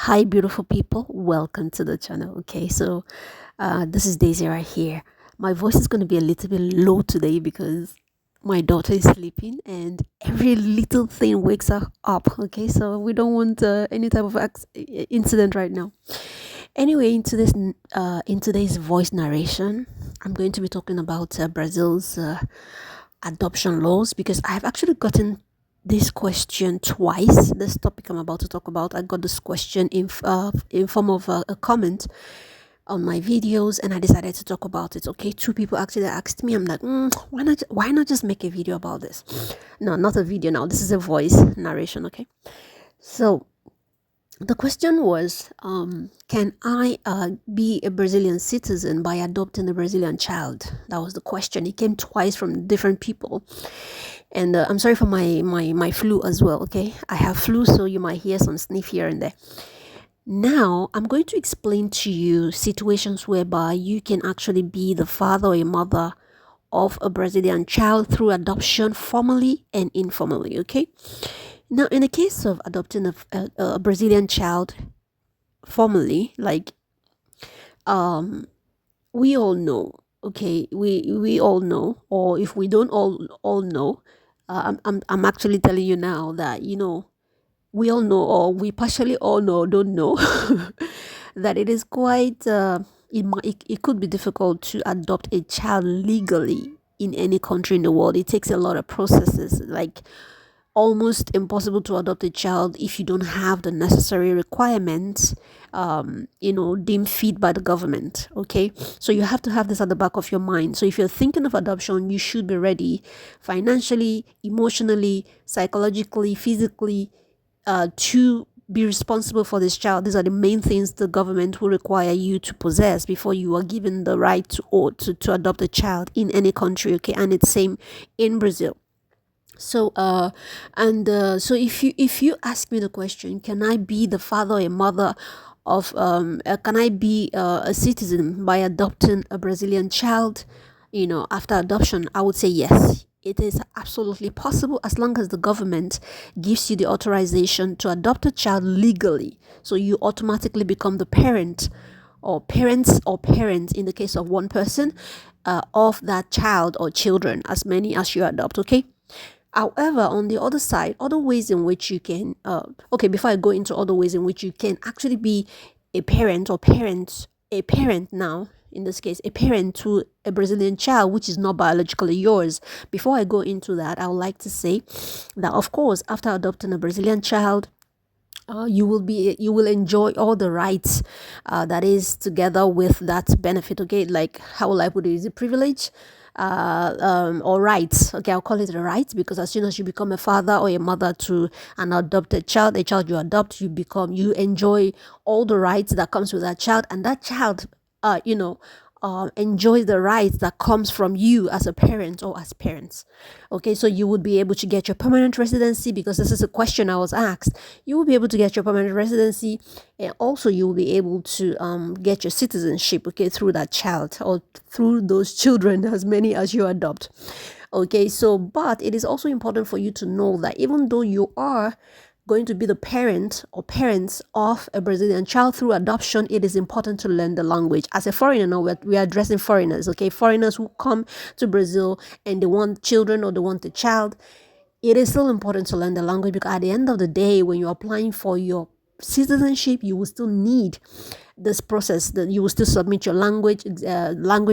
Hi, beautiful people. Welcome to the channel. Okay, so this is Daisy right here. My voice is going to be a little bit low today because my daughter is sleeping and every little thing wakes her up. Okay, so we don't want any type of incident right now. Anyway, in today's voice narration, I'm going to be talking about Brazil's adoption laws because I've actually gotten this question twice. This topic I'm about to talk about, I got this question in form of a comment on my videos, and I decided to talk about it. Okay, two people actually asked me. I'm like, why not just make a video about this? No, not a video now. This is a voice narration. Okay, so the question was, can I be a Brazilian citizen by adopting a Brazilian child? That was the question. It came twice from different people. And I'm sorry for my flu as well, okay? I have flu, so you might hear some sniff here and there. Now, I'm going to explain to you situations whereby you can actually be the father or a mother of a Brazilian child through adoption, formally and informally, okay? Now, in the case of adopting a Brazilian child formally, like we all know, okay, we all know, or if we don't all know, I'm actually telling you now that we all know, or we partially all know, don't know, that it is quite it could be difficult to adopt a child legally in any country in the world. It takes a lot of processes, like almost impossible to adopt a child if you don't have the necessary requirements deemed fit by the government. Okay, so you have to have this at the back of your mind. So if you're thinking of adoption, you should be ready financially, emotionally, psychologically, physically, to be responsible for this child. These are the main things the government will require you to possess before you are given the right to adopt a child in any country. Okay, and it's same in Brazil. So so if you ask me the question, can I be the father or a mother of can I be a citizen by adopting a Brazilian child, after adoption? I would say yes. It is absolutely possible as long as the government gives you the authorization to adopt a child legally. So you automatically become the parent or parents in the case of one person, of that child or children, as many as you adopt. Okay. However, on the other side, other ways in which you can, okay, before I go into other ways in which you can actually be a parent or parents, a parent now, in this case, a parent to a Brazilian child, which is not biologically yours. Before I go into that, I would like to say that, of course, after adopting a Brazilian child, you will enjoy all the rights that is together with that benefit. Okay, like how will I put it? Is it privilege? Or rights? Okay, I'll call it a right, because as soon as you become a father or a mother to an adopted child, a child you adopt, you enjoy all the rights that comes with that child, and that child enjoys the rights that comes from you as a parent or as parents. Okay, so you would be able to get your permanent residency, because this is a question I was asked. You will be able to get your permanent residency, and also you will be able to get your citizenship, okay, through that child or through those children, as many as you adopt. Okay, so but it is also important for you to know that even though you are going to be the parent or parents of a Brazilian child through adoption, it is important to learn the language. As a foreigner, now we are addressing foreigners, okay? Foreigners who come to Brazil and they want children or they want a child. It is still important to learn the language, because at the end of the day, when you're applying for your citizenship, you will still need this process, that you will still submit your language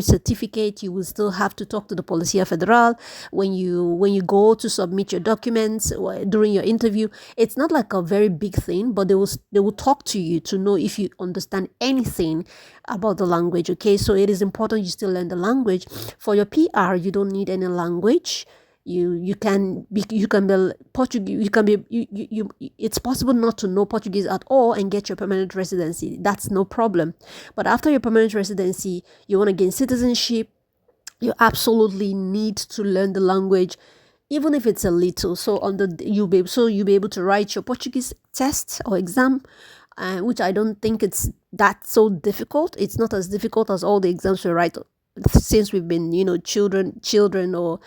certificate. You will still have to talk to the Policia Federal when you go to submit your documents during your interview. It's not like a very big thing, but they will talk to you to know if you understand anything about the language. Okay, so it is important you still learn the language. For your PR, you don't need any language. You can be Portuguese. It's possible not to know Portuguese at all and get your permanent residency. That's no problem. But after your permanent residency, you want to gain citizenship, you absolutely need to learn the language, even if it's a little. So you'll be able to write your Portuguese test or exam, which I don't think it's that so difficult. It's not as difficult as all the exams we write since we've been, children, or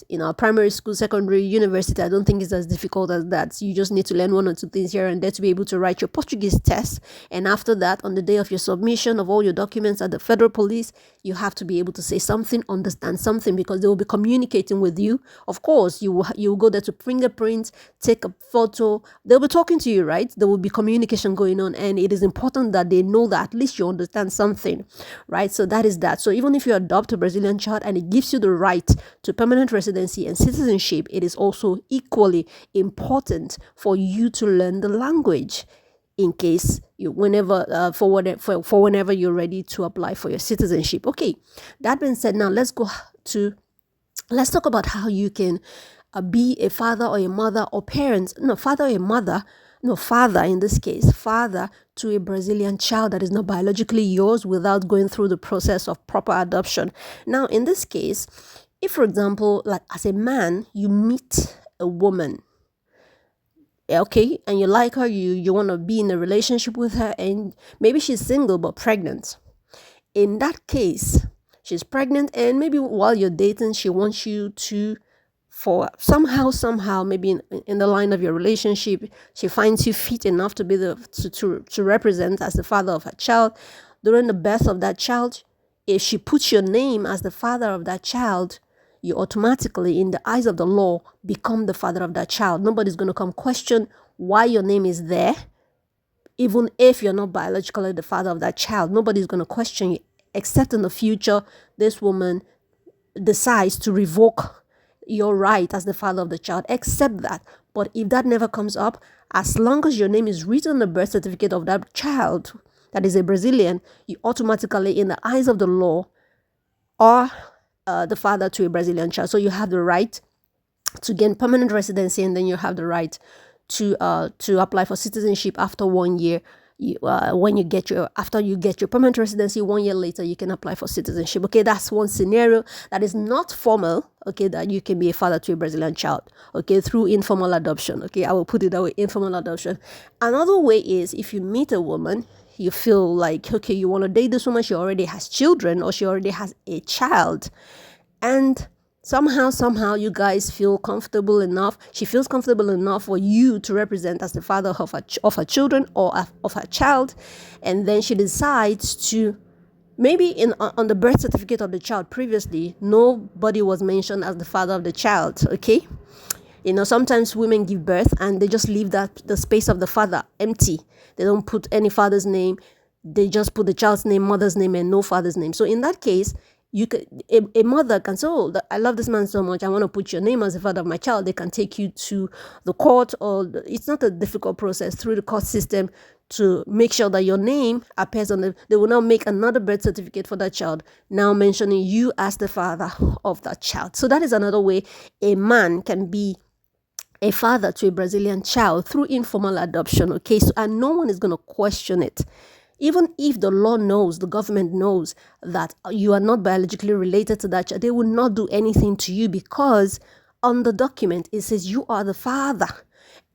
in our primary school, secondary, university. I don't think it's as difficult as that. You just need to learn one or two things here and there to be able to write your Portuguese test. And after that, on the day of your submission of all your documents at the federal police, you have to be able to say something, understand something, because they will be communicating with you. Of course, you will go there to fingerprint, take a photo. They'll be talking to you, right? There will be communication going on, and it is important that they know that at least you understand something, right? So that is that. So even if you adopt a Brazilian child and it gives you the right to permanent residency and citizenship, it is also equally important for you to learn the language, in case you whenever for whenever you're ready to apply for your citizenship. Okay, that being said, now let's talk about how you can be a father or a mother or parents, no, father or a mother, no, father in this case, father to a Brazilian child that is not biologically yours, without going through the process of proper adoption. Now, in this case, if, for example, like as a man, you meet a woman, okay, and you like her, you want to be in a relationship with her, and maybe she's single but pregnant. In that case, she's pregnant, and maybe while you're dating, she wants you to, for somehow, maybe in the line of your relationship, she finds you fit enough to be to represent as the father of her child. During the birth of that child, if she puts your name as the father of that child, you automatically, in the eyes of the law, become the father of that child. Nobody's going to come question why your name is there. Even if you're not biologically the father of that child, nobody's going to question you, except in the future, this woman decides to revoke your right as the father of the child, except that. But if that never comes up, as long as your name is written on the birth certificate of that child that is a Brazilian, you automatically, in the eyes of the law, are the father to a Brazilian child. So you have the right to gain permanent residency, and then you have the right to apply for citizenship after 1 year. After you get your permanent residency, 1 year later, you can apply for citizenship. Okay, that's one scenario that is not formal. Okay, that you can be a father to a Brazilian child. Okay, through informal adoption. Okay, I will put it that way, informal adoption. Another way is if you meet a woman, you feel like, okay, you want to date this woman, she already has children or she already has a child, and somehow you guys feel comfortable enough, she feels comfortable enough for you to represent as the father of her children or of her child, and then she decides to, maybe on the birth certificate of the child previously, nobody was mentioned as the father of the child. Okay, sometimes women give birth and they just leave the space of the father empty. They don't put any father's name. They just put the child's name, mother's name, and no father's name. So in that case, a mother can say, oh, I love this man so much, I want to put your name as the father of my child. They can take you to the court, or it's not a difficult process, through the court system, to make sure that your name appears on they will now make another birth certificate for that child, now mentioning you as the father of that child. So that is another way a man can be a father to a Brazilian child through informal adoption. Okay, so, and no one is going to question it. Even if the law knows, the government knows that you are not biologically related to that child, they will not do anything to you, because on the document it says you are the father,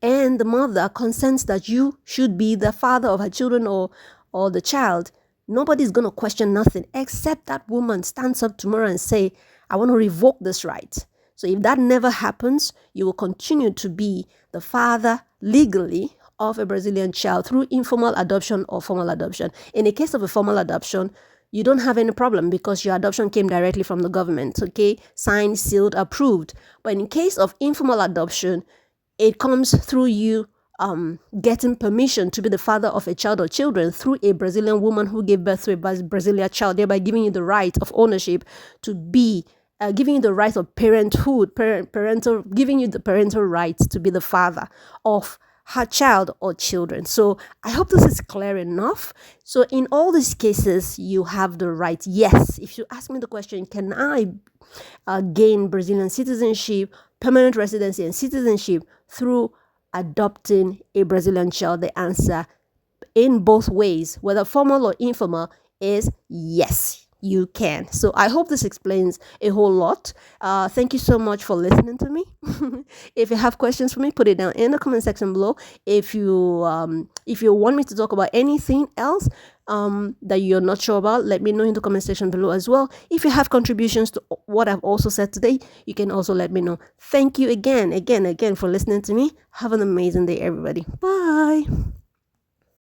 and the mother consents that you should be the father of her children or the child. Nobody's going to question nothing, except that woman stands up tomorrow and say, I want to revoke this right. So if that never happens, you will continue to be the father legally of a Brazilian child through informal adoption or formal adoption. In the case of a formal adoption, you don't have any problem because your adoption came directly from the government, okay? Signed, sealed, approved. But in case of informal adoption, it comes through you getting permission to be the father of a child or children through a Brazilian woman who gave birth to a Brazilian child, thereby giving you the right of ownership to be giving you the right of parenthood, giving you the parental rights to be the father of her child or children. So I hope this is clear enough. So in all these cases, you have the right. Yes, if you ask me the question, can I gain Brazilian citizenship, permanent residency, and citizenship through adopting a Brazilian child? The answer in both ways, whether formal or informal, is yes, you can. So I hope this explains a whole lot. Thank you so much for listening to me. If you have questions for me, put it down in the comment section below. If you want me to talk about anything else, that you're not sure about, let me know in the comment section below as well. If you have contributions to what I've also said today, you can also let me know. Thank you again for listening to me. Have an amazing day, everybody. Bye.